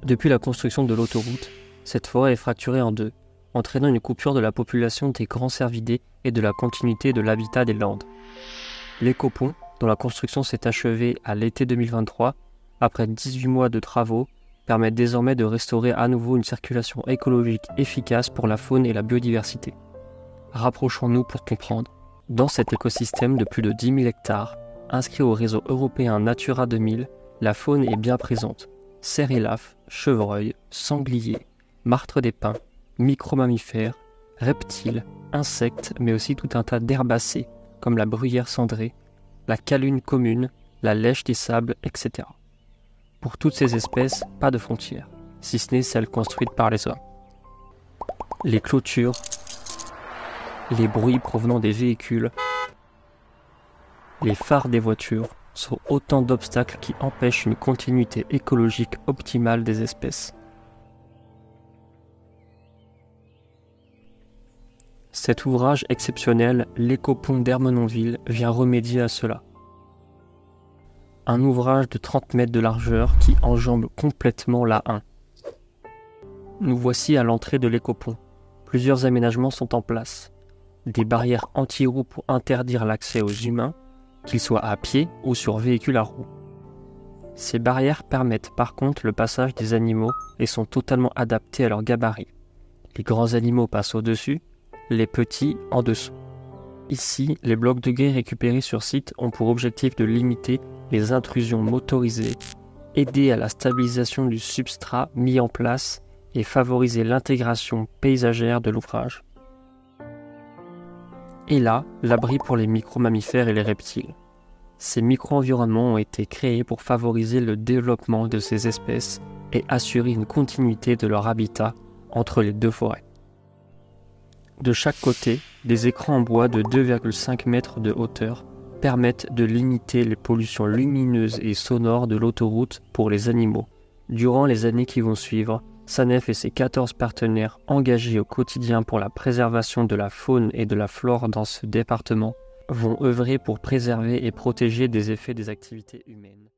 Depuis la construction de l'autoroute, cette forêt est fracturée en deux, entraînant une coupure de la population des grands cervidés et de la continuité de l'habitat des landes. L'écopont, dont la construction s'est achevée à l'été 2023, après 18 mois de travaux, permet désormais de restaurer à nouveau une circulation écologique efficace pour la faune et la biodiversité. Rapprochons-nous pour comprendre. Dans cet écosystème de plus de 10 000 hectares, inscrit au réseau européen Natura 2000, la faune est bien présente. Cerfs et lafes, chevreuils, sangliers, martres des pins, micro-mammifères, reptiles, insectes, mais aussi tout un tas d'herbacées, comme la bruyère cendrée, la calune commune, la lèche des sables, etc. Pour toutes ces espèces, pas de frontières, si ce n'est celles construites par les hommes. Les clôtures, les bruits provenant des véhicules, les phares des voitures sont autant d'obstacles qui empêchent une continuité écologique optimale des espèces. Cet ouvrage exceptionnel, l'Écopont d'Ermenonville, vient remédier à cela. Un ouvrage de 30 mètres de largeur qui enjambe complètement la 1. Nous voici à l'entrée de l'Écopont. Plusieurs aménagements sont en place. Des barrières anti-roues pour interdire l'accès aux humains, qu'ils soient à pied ou sur véhicules à roues. Ces barrières permettent par contre le passage des animaux et sont totalement adaptées à leur gabarit. Les grands animaux passent au-dessus, les petits en dessous. Ici, les blocs de grès récupérés sur site ont pour objectif de limiter les intrusions motorisées, aider à la stabilisation du substrat mis en place et favoriser l'intégration paysagère de l'ouvrage. Et là, l'abri pour les micro-mammifères et les reptiles. Ces micro-environnements ont été créés pour favoriser le développement de ces espèces et assurer une continuité de leur habitat entre les deux forêts. De chaque côté, des écrans en bois de 2,5 mètres de hauteur permettent de limiter les pollutions lumineuses et sonores de l'autoroute pour les animaux. Durant les années qui vont suivre, SANEF et ses 14 partenaires engagés au quotidien pour la préservation de la faune et de la flore dans ce département vont œuvrer pour préserver et protéger des effets des activités humaines.